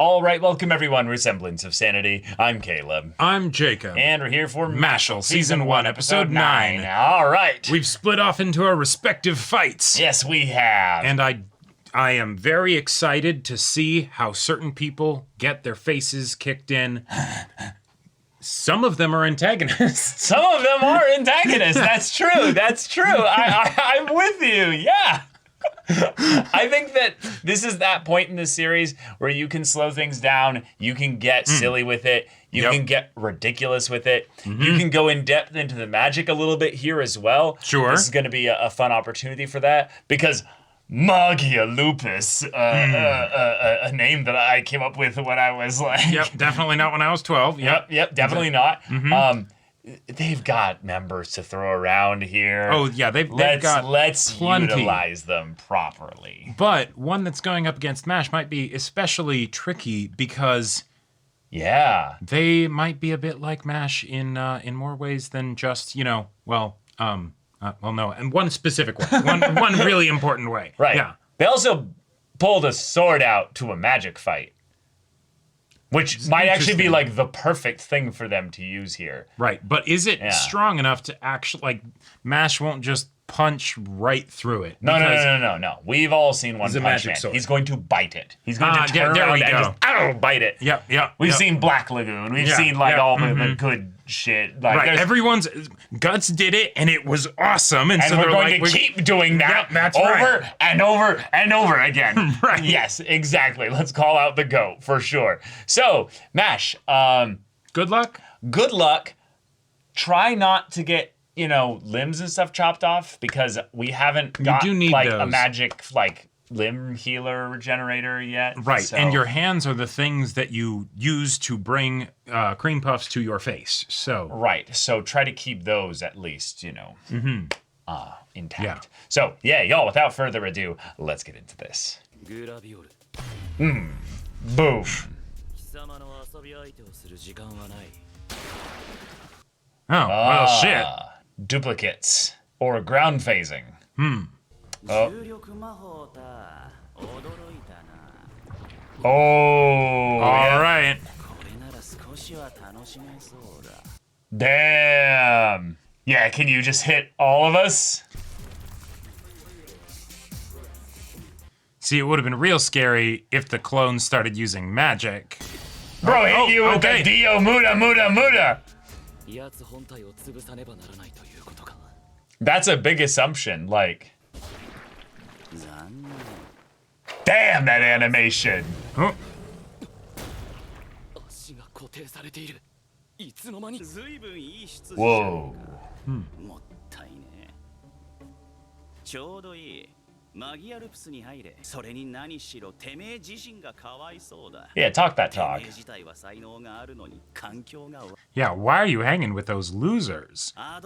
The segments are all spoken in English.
All right, welcome everyone. We're Semblance of Sanity. I'm Caleb. I'm Jacob. And we're here for Mashle, Season 1, Episode 9. All right. We've split off into our respective fights. Yes, we have. And I am very excited to see how certain people get their faces kicked in. Some of them are antagonists. Some of them are antagonists. That's true. That's true. I'm with you. Yeah. I think that this is that point in the series where you can slow things down, you can get silly with it, you can get ridiculous with it, you can go in depth into the magic a little bit here as well. Sure. This is going to be a fun opportunity for that because Magia Lupus, a name that I came up with when I was like... Yep, definitely not when I was 12. Yep, definitely not. They've got members to throw around here. Oh, yeah, they've got Let's plenty. utilize them properly. But one that's going up against MASH might be especially tricky because... Yeah. They might be a bit like MASH in more ways than just, no, and one specific way. One really important way. Right. Yeah. They also pulled a sword out to a magic fight. Which might actually be like the perfect thing for them to use here. Right, but is it strong enough to actually, like, MASH won't just punch right through it? No. We've all seen One Punch Man. He's going to bite it. He's going to turn around and just, bite it. Yep. We've seen Black Lagoon. We've seen, like, all the good shit. Like, right, everyone's... Guts did it, and it was awesome. And so we're they're going to keep doing that over and over and over again. Right. Yes, exactly. Let's call out the GOAT for sure. So, MASH, good luck. Good luck. Try not to get, limbs and stuff chopped off because we haven't got a magic limb healer regenerator yet. Right, so. And your hands are the things that you use to bring cream puffs to your face. So right, so try to keep those at least, intact. Yeah. So y'all. Without further ado, let's get into this. Boom. Oh, well, shit. Duplicates or ground phasing. Oh, all right. Damn. Yeah, can you just hit all of us? See, it would have been real scary if the clones started using magic. Bro, hit you with the Dio Muda. That's a big assumption, like... Damn, that animation! Oh. Whoa. Yeah, talk that talk. Yeah, why are you hanging with those losers? Well,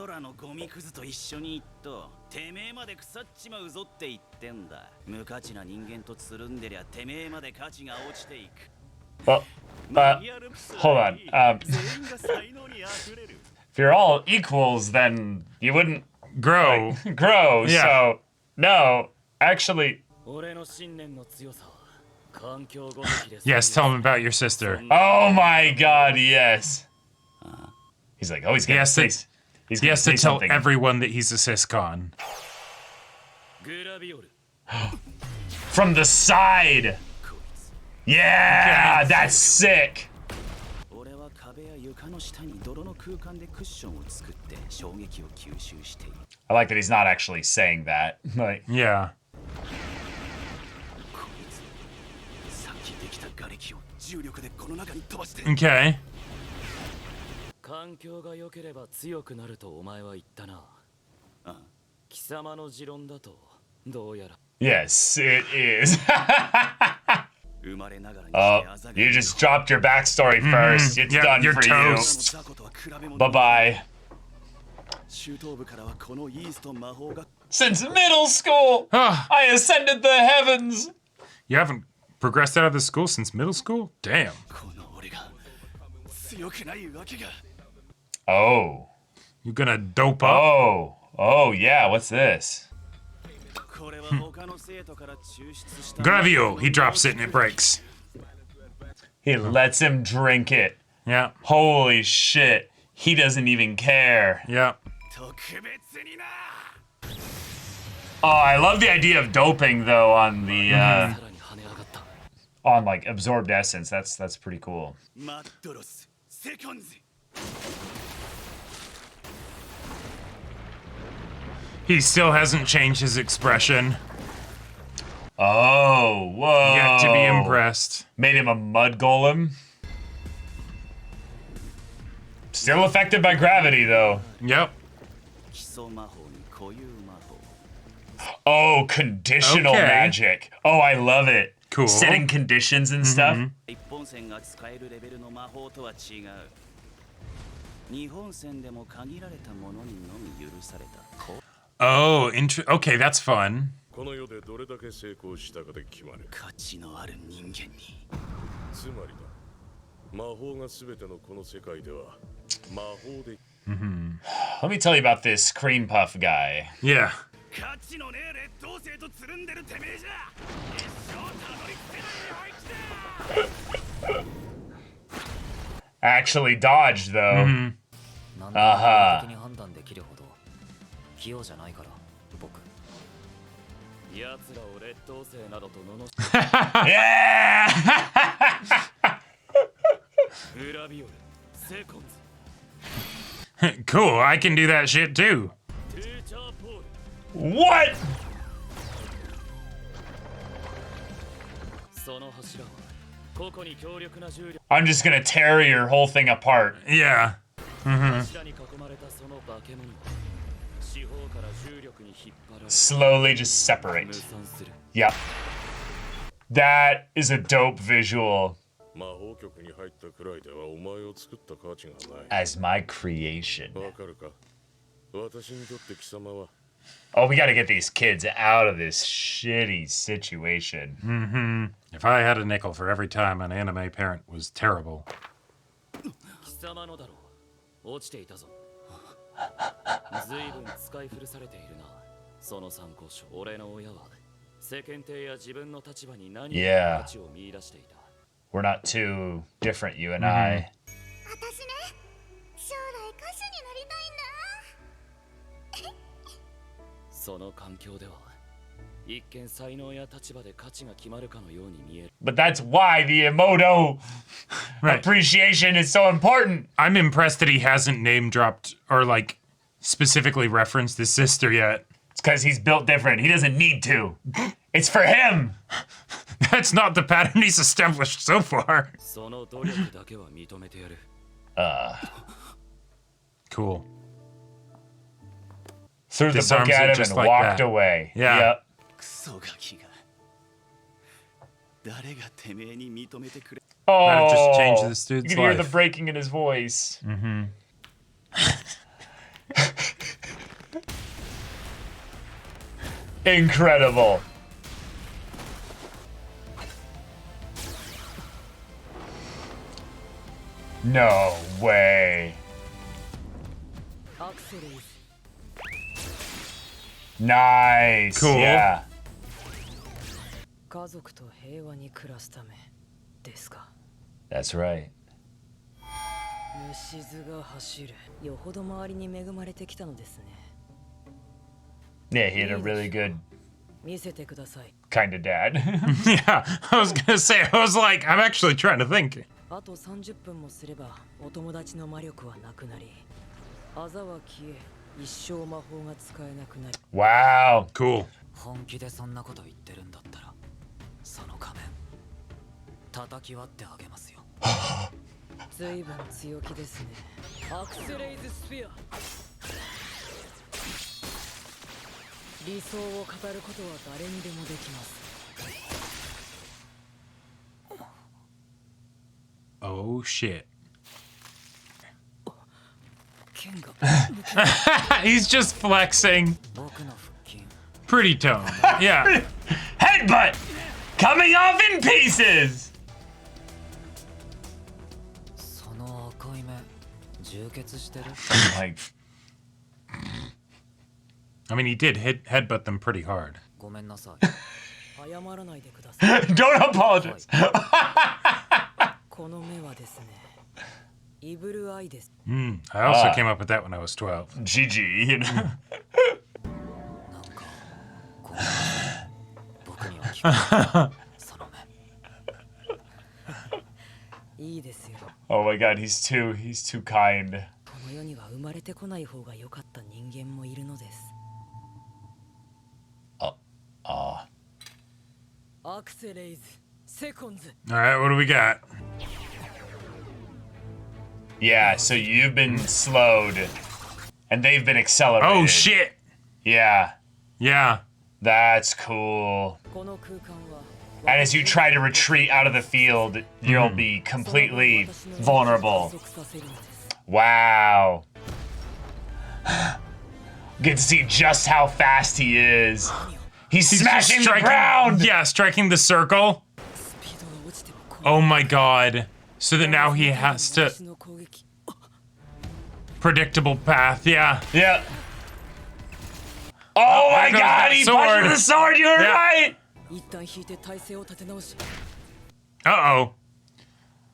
hold on. If you're all equals, then you wouldn't grow. Yeah. So, no, actually... Yes, tell him about your sister. Oh my god, yes. He's like, he's gonna say he has to tell everyone that he's a syscon. From the side! Yeah, that's sick! I like that he's not actually saying that. Like, yeah. Okay. Yes, it is. Oh, you just dropped your backstory first. It's done you're for toast. you. Bye-bye. Since middle school, I ascended the heavens. You haven't progressed out of the school since middle school? Damn. Oh. You gonna dope up? Oh yeah, what's this? Gravio! He drops it and it breaks. He lets him drink it. Yeah. Holy shit. He doesn't even care. Yeah. Oh, I love the idea of doping though on the on like absorbed essence. That's pretty cool. He still hasn't changed his expression. Oh, whoa. Yet to be impressed. Made him a mud golem. Still affected by gravity though. Yep. Oh, conditional Okay. magic. Oh, I love it. Cool. Setting conditions and stuff. Oh, okay, that's fun. この世でどれだけ成功したかで決まる。価値のある人間に。つまりだ。魔法がすべてのこの世界では魔法で。Let me tell you about this cream puff guy. Yeah. 価値のねえ劣等生とつるんでるてめえじゃ。一生たどり着けないよ、あいつだ。 Actually dodged though. Uh-huh. 奴らを劣等生などと罵 Yeah! グラビオル、セコンズ、 Cool, I can do that shit too. テーチャーポール。 What? その柱は個々に強力な重力。 I'm just gonna tear your whole thing apart. Yeah. 柱に囲まれたその化け物は四方から重力に引っ張られ Slowly just separate. 無産する。 Yep. That is a dope visual 魔法局に入ったくらいではお前を作った価値がない。 as my creation. わかるか？私にとって貴様は Oh, we gotta get these kids out of this shitty situation. If I had a nickel for every time an anime parent was terrible. 貴様のだろう。落ちていたぞ。ずいぶん使い古されているな。その参考書、俺の親は世間体や自分の立場に何か Yeah. 価値を見出していた。 We're not too different, you and I. 私ね、将来歌手になりたいんだ。その環境では一見才能や立場で価値が決まるかのように見える。 But that's why the Emoto Right. appreciation is so important. I'm impressed that he hasn't name dropped or like specifically referenced his sister yet. It's because he's built different. He doesn't need to. It's for him. That's not the pattern he's established so far. その努力だけは認めてやる。 Cool. Threw the Disarms book at it him just and like walked that. away. Yeah. Yep. クソガキが誰がてめえに認めてくれ。 Oh, Might have just changed this you dude's can hear the life. breaking in his voice. Incredible. No way. アクセルイズ Nice. Cool. Yeah. 家族と平和に暮らすためですか。 That's right. 虫図が走る。よほど周りに恵まれてきたのですね。 Yeah, he had a really good 見せてください。 kind of dad. Yeah, I was gonna say, I was like, I'm actually trying to think. あと30分もすればお友達の魔力はなくなり、あざは消え、一生魔法が使えなくなり。 Wow. Cool. 本気でそんなこと言ってるんだったら、その仮面叩き割ってあげますよ。ずいぶん強気ですね。アクセレイズスフィア。理想を語ることは誰にでもできます。 Oh shit. 剣が He's just flexing. 僕の腹筋。 Pretty tone. Yeah. Headbutt coming off in pieces. その赤い目、充血してる。 Like, I mean, he did headbutt them pretty hard. ごめんなさい。謝らないでください。 don't apologize. この目はですね、イブルアイです。 I also came up with that when I was 12. GG, you know. なんかごめんなさい、僕には聞こえないその目。いいですよ。 Oh my god, he's too kind. この世には生まれてこない方が良かった人間もいるのです。アクセレイズ、セコンズ。 All right, what do we got? Yeah, so you've been slowed, and they've been accelerated. Oh shit! Yeah, Yeah. that's cool. この空間は And as you try to retreat out of the field, you'll be completely vulnerable. Wow. Get to see just how fast he is. He's smashing the ground! Yeah, striking the circle. スピードが落ちてもこの Oh my god. So that now he has to... 私の攻撃。 Predictable path, yeah. Yeah. Oh my goes god, that he sword. punched with the sword, you were Yeah. right! 一旦引いて体勢を立て直し、 Uh-oh.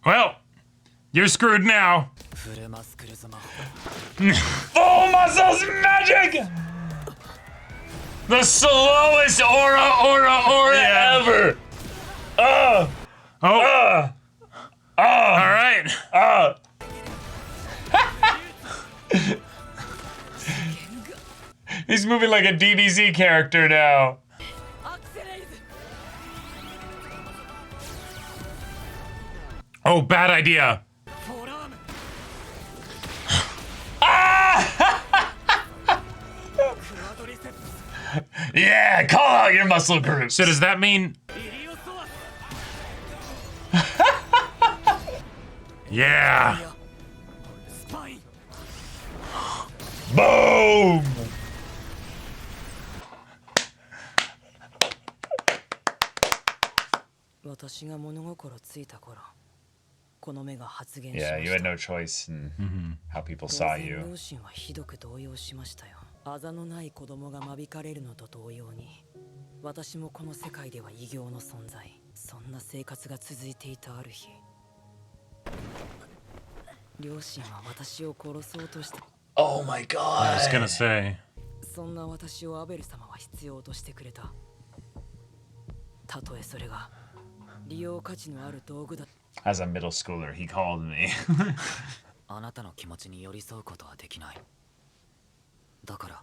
Well, you're screwed now. フルマスクルズ魔法。 Full muscles magic! The slowest aura Yeah. ever! Oh. All right. He's moving like a DBZ character now. アクセレイズ。 Oh, bad idea. フォーラーム。 クワドリセプス。 Yeah, call out your muscle groups. So does that mean... リリオソワ。 Yeah. スパイン。 Boom!「私が物心ついた頃、この目が発言しま Yeah, し you had た。 no choice in how people 当 saw 然 you. 両親はひどく動揺しましたよ。あざのない子供が間引かれるのと同様に、私もこの世界では異形の存在。そんな生活が続いていたある日、両親は私を殺そうとした。 Oh my I was god. gonna say... そんな私をアベル様は必要としてくれた。たとえそれが利用価値のある道具だ。 As a middle schooler, he called me. あなたの気持ちに寄り添うことはできない。だから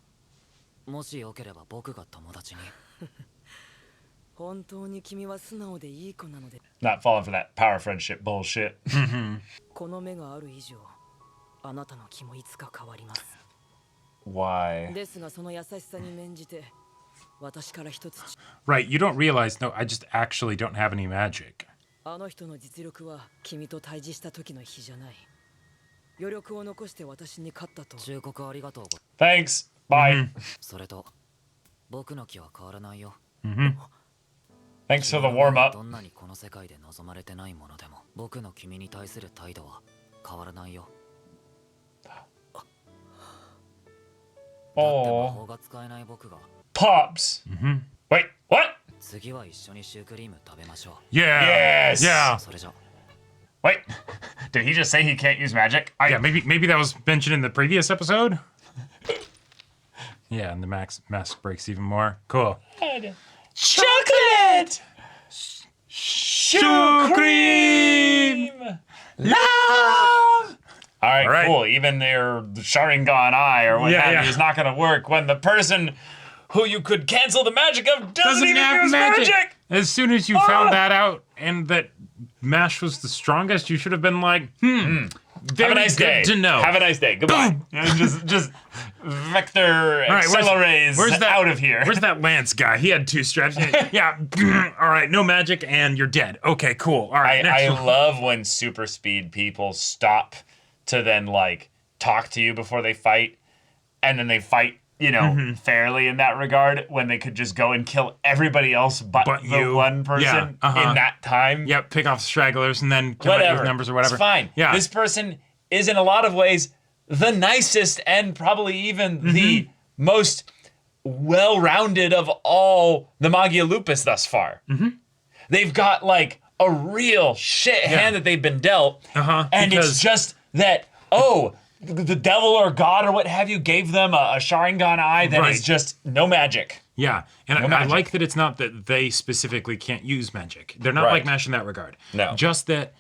もしよければ僕が友達に。本当に君は素直でいい子なので。 Not falling for that power friendship bullshit. この目がある以上、あなたの気もいつか変わります。 Why? ですがその優しさに免じて、私から一つ。 Right, you don't realize, no, I just actually don't have any magic. あの人の実力は君と対峙した時の比じゃない。余力を残して私に勝ったと。忠告ありがとう。 Thanks. Bye. それと僕の気は変わらないよ。 Thanks for the warm up. どんなにこの世界で望まれてないものでも、僕の君に対する態度は変わらないよ。だって魔 Oh, 法が使えない僕が。 Pops. Wait, what? 次は一緒にシュークリーム食べましょ Yeah. Yes. う。 Yeah. それじゃ。 Wait, did he just say he can't use magic? Yeah, maybe that was mentioned in the previous episode. Yeah, and the mask breaks even more. Cool. Chocolate! Cream! Love! All right. cool. Even their Sharingan eye or what Yeah, have yeah. you is not going to work when the person who you could cancel the magic of doesn't even have use magic. As soon as you found that out and that Mash was the strongest, you should have been like, Have very a nice good day. to know. Have a nice day. Goodbye. And just vector All right, accelerates where's that, out of here. Where's that Lance guy? He had 2 straps. Yeah. All right, no magic and you're dead. Okay, cool. All right, I next one. love when super speed people stop to then like talk to you before they fight, and then they fight, you know, fairly in that regard, when they could just go and kill everybody else but the you. one person Yeah, in that time. Yep, pick off stragglers and then come out Whatever. with numbers or whatever. It's fine. Yeah. This person is in a lot of ways the nicest and probably even the most well-rounded of all the Magia Lupus thus far. They've got like a real shit hand that they've been dealt. And it's just that, the devil or God or what have you gave them a Sharingan eye that is just no magic. Yeah, and I magic. like that it's not that they specifically can't use magic. They're not like Mash in that regard. No. Just that,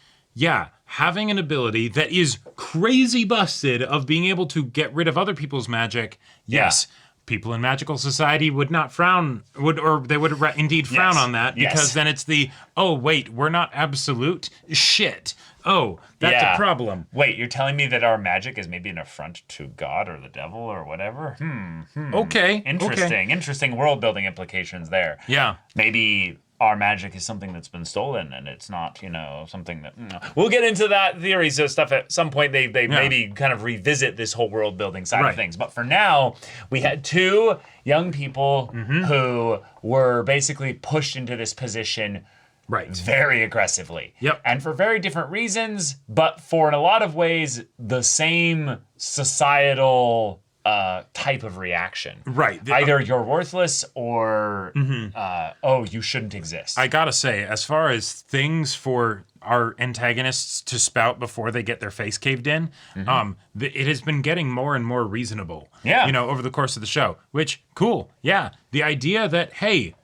having an ability that is crazy busted of being able to get rid of other people's magic, yes, people in magical society would not frown, they would indeed frown on that, because then it's we're not absolute shit. Oh, that's a problem. Wait, you're telling me that our magic is maybe an affront to God or the devil or whatever? Okay. Interesting world building implications there. Yeah. Maybe our magic is something that's been stolen and it's not, something that... We'll get into that theory stuff at some point. They maybe kind of revisit this whole world building side of things. But for now, we had two young people who were basically pushed into this position very aggressively. Yep. And for very different reasons, but for in a lot of ways, the same societal type of reaction. Right. Either you're worthless or, you shouldn't exist. I gotta say, as far as things for our antagonists to spout before they get their face caved in, it has been getting more and more reasonable. Yeah. Over the course of the show, which, cool. Yeah. The idea that, hey,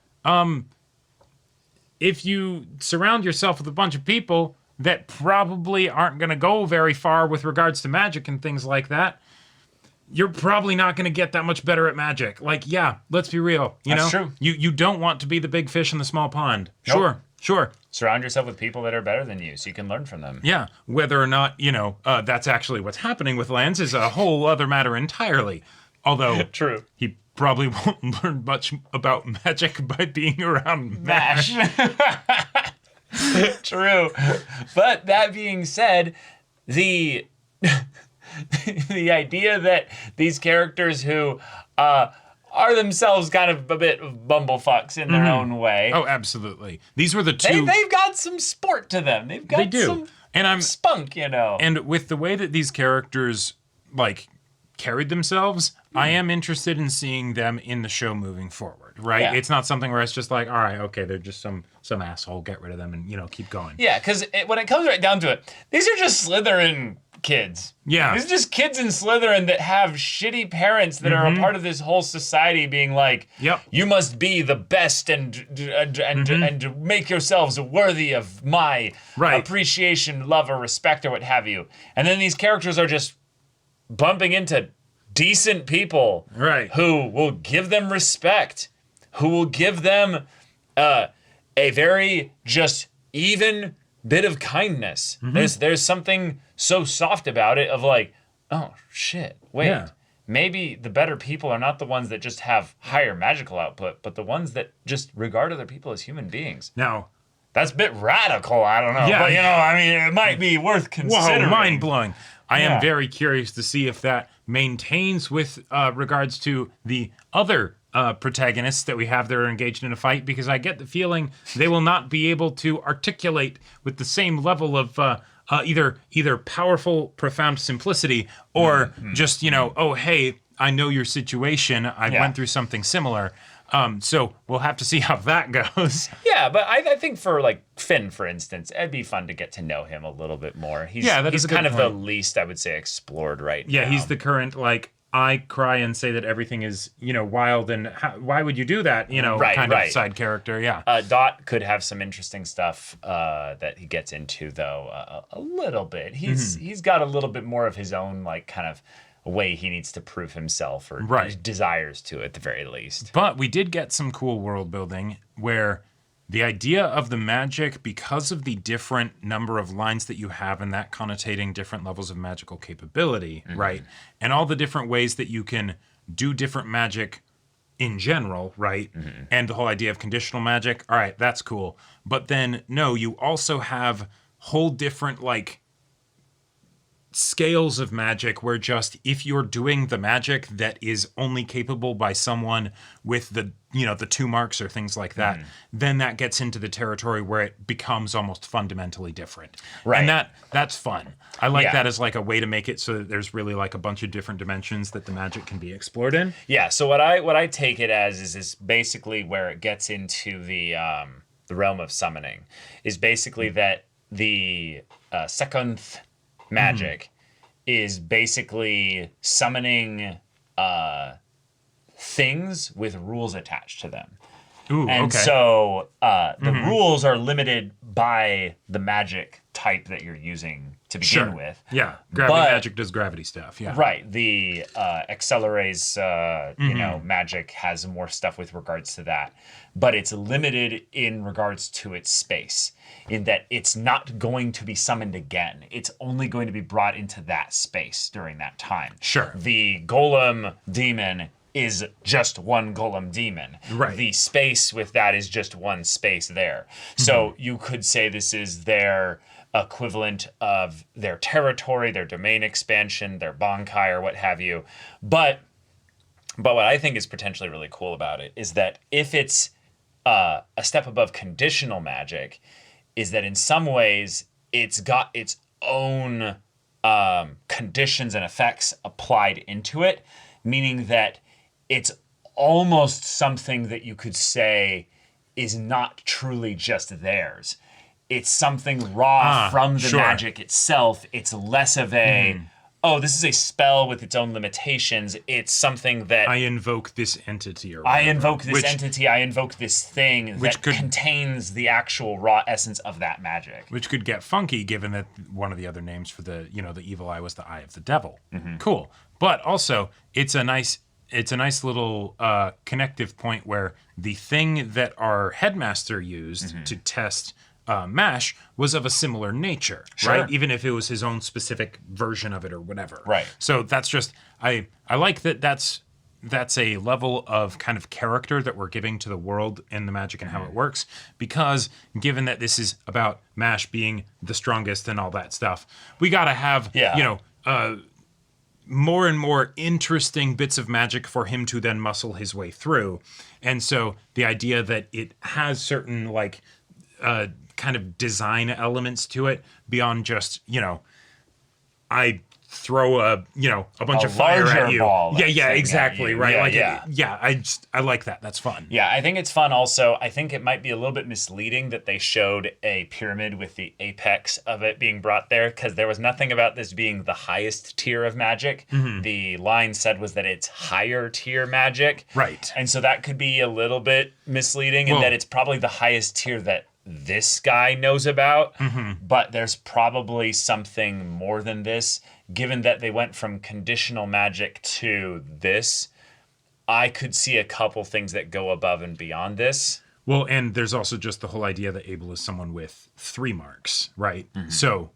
if you surround yourself with a bunch of people that probably aren't going to go very far with regards to magic and things like that, you're probably not going to get that much better at magic. Like, let's be real. That's true. You don't want to be the big fish in the small pond. Nope. Sure. Surround yourself with people that are better than you so you can learn from them. Yeah. Whether or not, that's actually what's happening with Lance is a whole other matter entirely. Although, True. He probably won't learn much about magic by being around Mash. True. But that being said, the idea that these characters who are themselves kind of a bit bumblefucks in their own way. Oh, absolutely. These were the two. They've got some sport to them. They've got some spunk, And with the way that these characters, carried themselves, I am interested in seeing them in the show moving forward, right? Yeah. It's not something where it's just like, all right, okay, they're just some asshole, get rid of them and, keep going. Yeah, because when it comes right down to it, these are just Slytherin kids. Yeah. These are just kids in Slytherin that have shitty parents that are a part of this whole society being like, you must be the best and make yourselves worthy of my appreciation, love, or respect, or what have you. And then these characters are just bumping into decent people who will give them respect, who will give them a very just even bit of kindness. There's something so soft about it of like, oh shit, wait, maybe the better people are not the ones that just have higher magical output, but the ones that just regard other people as human beings. Now, that's a bit radical, I don't know. Yeah. But, it might be worth considering. Whoa, mind-blowing. I am very curious to see if that maintains with regards to the other protagonists that we have that are engaged in a fight, because I get the feeling they will not be able to articulate with the same level of either powerful, profound simplicity or just, oh, hey, I know your situation. I went through something similar. So we'll have to see how that goes. Yeah, but I think for Finn, for instance, it'd be fun to get to know him a little bit more. He's kind of the least, I would say, explored right now. Yeah, he's the current, I cry and say that everything is, wild, and why would you do that? Kind of side character, yeah. Dot could have some interesting stuff that he gets into, though, a little bit. He's got a little bit more of his own, kind of way he needs to prove himself, or desires to, at the very least. But we did get some cool world building where the idea of the magic, because of the different number of lines that you have and that connotating different levels of magical capability, right? And all the different ways that you can do different magic in general, right? And the whole idea of conditional magic, all right, that's cool. But then, no, you also have whole different, scales of magic where just if you're doing the magic that is only capable by someone with the 2 marks or things like that, then that gets into the territory where it becomes almost fundamentally different. Right. And that's fun. I like that as a way to make it so that there's really a bunch of different dimensions that the magic can be explored in. Yeah, so what I take it as is basically where it gets into the the realm of summoning, is basically that the second magic is basically summoning things with rules attached to them. Ooh, And okay. so the rules are limited by the magic type that you're using to begin with. Yeah, gravity But- magic does gravity stuff. Yeah, Right. The Accelerate's, magic has more stuff with regards to that. But it's limited in regards to its space, in that it's not going to be summoned again. It's only going to be brought into that space during that time. Sure. The Golem Demon is just one Golem Demon. Right. The space with that is just one space there. So you could say this is their equivalent of their territory, their domain expansion, their Bankai, or what have you. But what I think is potentially really cool about it is that if it's a step above conditional magic, is that in some ways it's got its own conditions and effects applied into it, meaning that it's almost something that you could say is not truly just theirs. It's something raw from the sure. magic itself. It's less of a, oh, this is a spell with its own limitations. It's something that I invoke this entity, or I whatever, invoke this which, entity, I invoke this thing that could- contains the actual raw essence of that magic. which could get funky, given that one of the other names for the the evil eye was the eye of the devil. Cool, but also it's a nice little connective point where the thing that our headmaster used to test Mash was of a similar nature, right? Even if it was his own specific version of it or whatever. Right. So that's just I like that. That's a level of kind of character that we're giving to the world and the magic and how it works, because given that this is about Mash being the strongest and all that stuff, we got to have more and more interesting bits of magic for him to then muscle his way through. And so the idea that it has certain kind of design elements to it beyond just, I throw a bunch A of fire larger at you. ball that's Yeah, thing at exactly, you. right? Yeah. I like that. That's fun. Yeah, I think it's fun also. I think it might be a little bit misleading that they showed a pyramid with the apex of it being brought there, because there was nothing about this being the highest tier of magic. The line said was that it's higher tier magic. Right. And so that could be a little bit misleading in Well- that it's probably the highest tier that this guy knows about, but there's probably something more than this. Given that they went from conditional magic to this, I could see a couple things that go above and beyond this. Well, and there's also just the whole idea that Abel is someone with 3 marks, right? So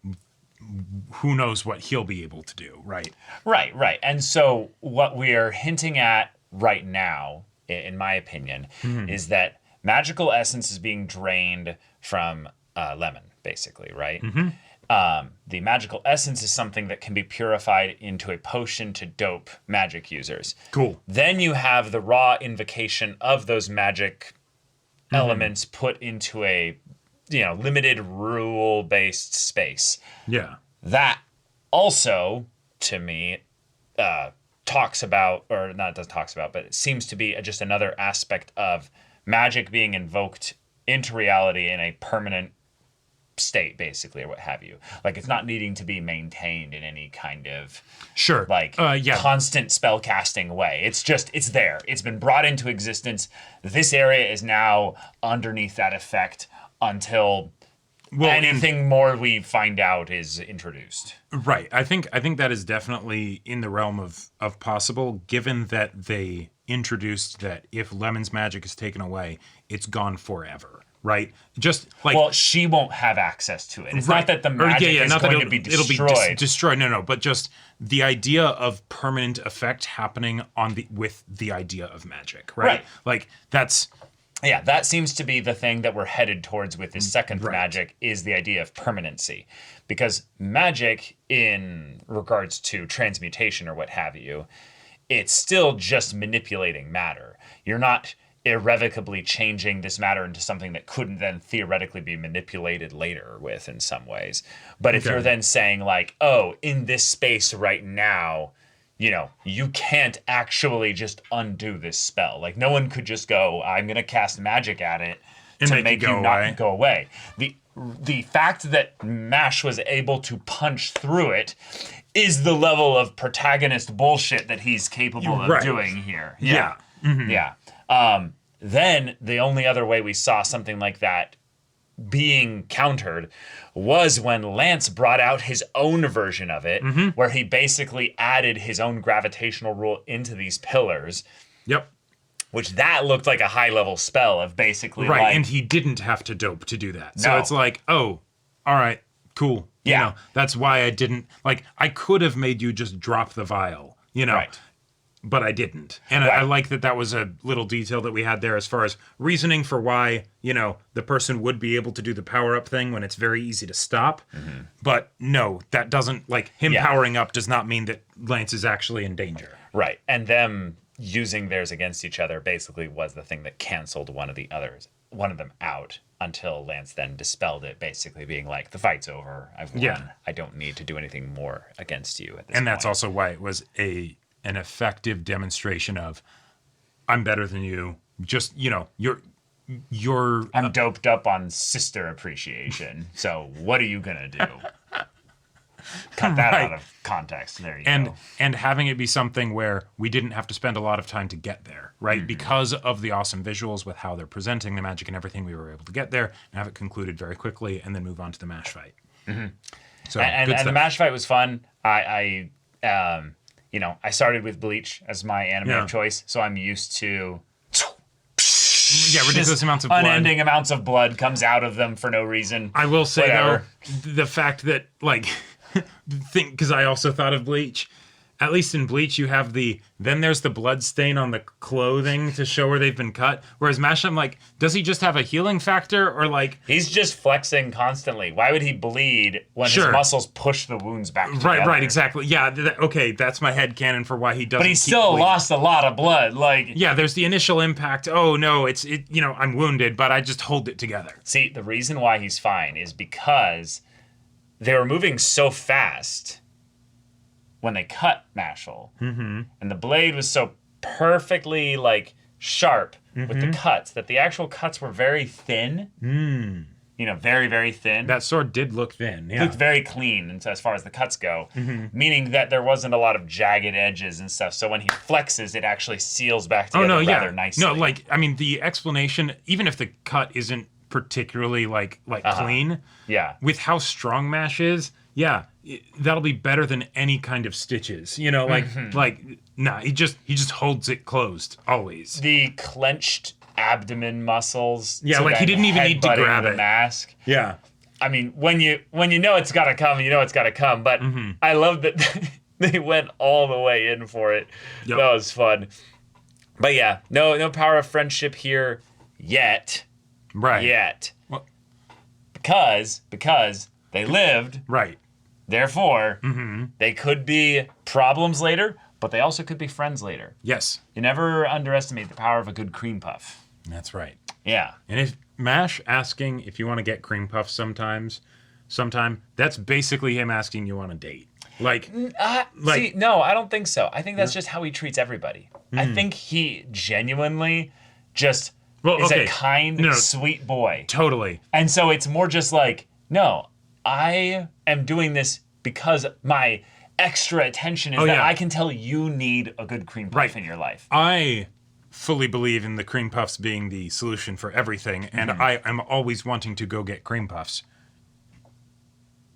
who knows what he'll be able to do, right? Right. And so what we're hinting at right now, in my opinion, is that magical essence is being drained from Lemon, basically, right? The magical essence is something that can be purified into a potion to dope magic users. Cool. Then you have the raw invocation of those magic elements put into a limited rule-based space. Yeah. That also, to me, talks about, or not does talks about, but it seems to be just another aspect of magic being invoked into reality in a permanent state, basically, or what have you. Like, it's not needing to be maintained in any kind of constant spell casting way. It's there. It's been brought into existence. This area is now underneath that effect until anything more we find out is introduced. Right. I think that is definitely in the realm of possible, given that they introduced that if Lemon's magic is taken away, it's gone forever. Right? Just like, well, she won't have access to it. It's not that the magic is going to be destroyed. It'll be destroyed. No, but just the idea of permanent effect happening with the idea of magic, right? Like that's. Yeah, that seems to be the thing that we're headed towards with this second magic, is the idea of permanency. Because magic, in regards to transmutation or what have you, it's still just manipulating matter. You're not irrevocably changing this matter into something that couldn't then theoretically be manipulated later with in some ways. But if you're then saying like, oh, in this space right now, you can't actually just undo this spell. Like, no one could just go, I'm going to cast magic at it And to make it make you go not away. go away. The fact that Mash was able to punch through it is the level of protagonist bullshit that he's capable of Right. doing here. Yeah. Yeah. Then the only other way we saw something like that being countered was when Lance brought out his own version of it, where he basically added his own gravitational rule into these pillars, Yep. which that looked like a high level spell of basically Right, like, and he didn't have to dope to do that. So No. it's like, oh, all right, cool. Yeah. You know, that's why I didn't, like, I could have made you just drop the vial, you know, right. but I didn't. And I Right. like that was a little detail that we had there as far as reasoning for why, you know, the person would be able to do the power-up thing when it's very easy to stop. But no, that doesn't, like, him Yeah. powering up does not mean that Lance is actually in danger. Right. And them using theirs against each other basically was the thing that canceled one of them out until Lance then dispelled it, basically being like, the fight's over. I've won. Yeah. I don't need to do anything more against you at this And that's point. also why it was an effective demonstration of, I'm better than you. Just, you know, you're I'm doped up on sister appreciation. So what are you going to do? Cut that Right. out of context. There you and go. and having it be something where we didn't have to spend a lot of time to get there, right? Because of the awesome visuals with how they're presenting the magic and everything, we were able to get there and have it concluded very quickly and then move on to the Mash fight. So And good the stuff. Mash fight was fun. I started with Bleach as my anime Yeah. of choice, so I'm used to Yeah, ridiculous just amounts of blood. unending amounts of blood comes out of them for no reason. I will say Whatever. though, the fact that like because I also thought of Bleach. At least in Bleach, you have then there's the blood stain on the clothing to show where they've been cut. Whereas Mash, I'm like, does he just have a healing factor or like? He's just flexing constantly. Why would he bleed when Sure. his muscles push the wounds back together? Right, exactly. Yeah, okay, that's my headcanon for why he doesn't. But he keep still bleeding. lost a lot of blood. Like, Yeah, there's the initial impact. Oh no, I'm wounded, but I just hold it together. see, the reason why he's fine is because they were moving so fast when they cut Mashle, and the blade was so perfectly like sharp with the cuts that the actual cuts were very thin. You know, very, very thin. That sword did look thin. Yeah. Looked very clean and so as far as the cuts go, meaning that there wasn't a lot of jagged edges and stuff. So when he flexes, it actually seals back together rather nicely. No, like I mean the explanation, even if the cut isn't particularly like clean, yeah. with how strong Mash is, yeah, that'll be better than any kind of stitches. You know, he just holds it closed always. The clenched abdomen muscles. Yeah, to like he then didn't even need to headbutting grab the it. mask. Yeah. I mean, when you know it's gotta come, you know it's gotta come. But I love that they went all the way in for it. Yep. That was fun. But yeah, no power of friendship here yet. Right. Yet. Well- Because they lived, Right. therefore they could be problems later, but they also could be friends later. Yes. You never underestimate the power of a good cream puff. That's right. Yeah. And if Mash asking if you want to get cream puffs sometime, that's basically him asking you on a date. Like, See, no, I don't think so. I think that's just how he treats everybody. I think he genuinely just is a kind, sweet boy. totally. And so it's more just like, no, I am doing this because my extra attention is that yeah. I can tell you need a good cream puff Right. in your life. I fully believe in the cream puffs being the solution for everything, and I am always wanting to go get cream puffs.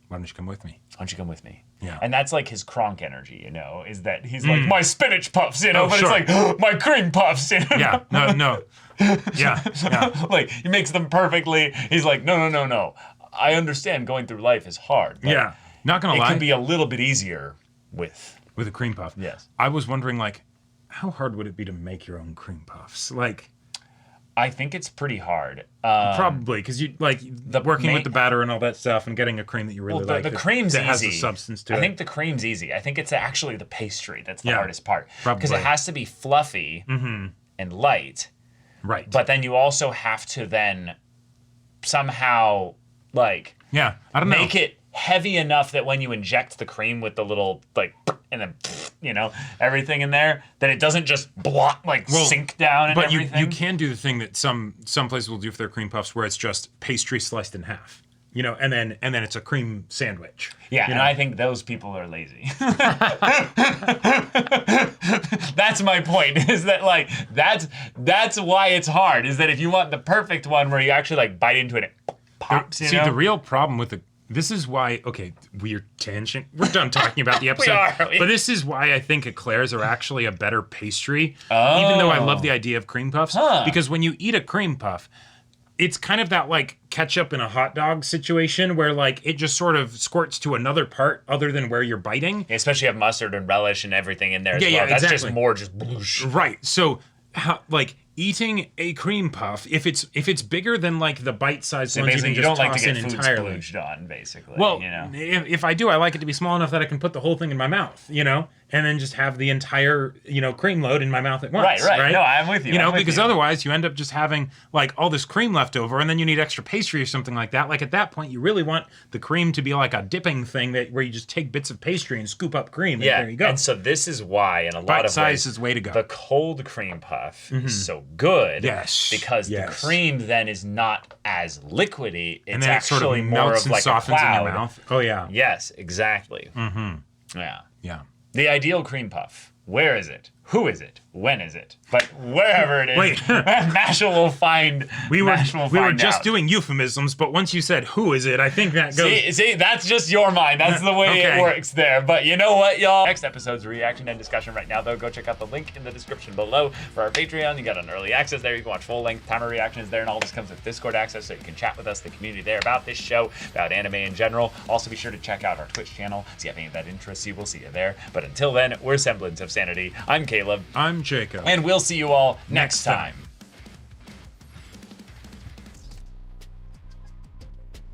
Why don't you come with me? Why don't you come with me? Yeah. And that's like his Kronk energy, you know, is that he's like, my spinach puffs, you know, Oh, but sure. it's like, my cream puffs, you know? Yeah, no. Yeah. Like, he makes them perfectly. He's like, no. I understand going through life is hard. But Yeah. Not gonna it lie. can be a little bit easier with. With a cream puff. Yes. I was wondering, like, how hard would it be to make your own cream puffs? Like, I think it's pretty hard. probably, because you, like, working ma- with the batter and all that stuff and getting a cream that you really Well, like. the cream's that has easy. the substance to I it. think the cream's easy. I think it's actually the pastry that's the Yeah, hardest part. Because it probably. has to be fluffy and light. Right. But then you also have to then somehow, like, yeah, I don't know. make it heavy enough that when you inject the cream with the little like and then everything in there, that it doesn't just sink down and but everything. you can do the thing that some places will do for their cream puffs, where it's just pastry sliced in half, and then it's a cream sandwich. Yeah, and I think those people are lazy. That's my point. Is that like that's why it's hard. Is that if you want the perfect one where you actually like bite into it, and it pops. See, the real problem with this is why, okay, weird tangent. We're done talking about the episode. But this is why I think eclairs are actually a better pastry, even though I love the idea of cream puffs. Because when you eat a cream puff, it's kind of that like ketchup in a hot dog situation where like it just sort of squirts to another part other than where you're biting. Especially have mustard and relish and everything in there as well. Yeah, That's exactly. just more just bloosh. Right. So eating a cream puff, if it's bigger than like the bite-sized ones, Basically, you you can don't just like to toss get in food entirely. splooged on, basically. Well, if I do, I like it to be small enough that I can put the whole thing in my mouth, and then just have the entire, cream load in my mouth at once. Right. No, I'm with you. Because otherwise you end up just having like all this cream left over, and then you need extra pastry or something like that. Like at that point, you really want the cream to be like a dipping thing where you just take bits of pastry and scoop up cream. Yeah, and there you go. and so this is why, in a lot Bite of size ways, is way to go. the cold cream puff is so good. Yes, because the yes. cream then is not as liquidy. It's and then it sort of actually more melts of and like softens a cloud. in your mouth. Oh yeah. Yes, exactly. Mm-hmm. Yeah. Yeah. The ideal cream puff. Where is it? Who is it? When is it? But wherever it is, Wait. Mashle will find. We were find just out. doing euphemisms, but once you said who is it, I think that goes. See, that's just your mind. That's the way Okay. it works there. But you know what, y'all? Next episode's reaction and discussion right now, though. Go check out the link in the description below for our Patreon. You got an early access there. You can watch full-length timer reactions there, and all this comes with Discord access, so you can chat with us, the community there, about this show, about anime in general. Also, be sure to check out our Twitch channel. See if any of that interests you. We'll see you there. But until then, we're Semblance of Sanity. I'm Caleb. I'm Jacob. And we'll see you all next time.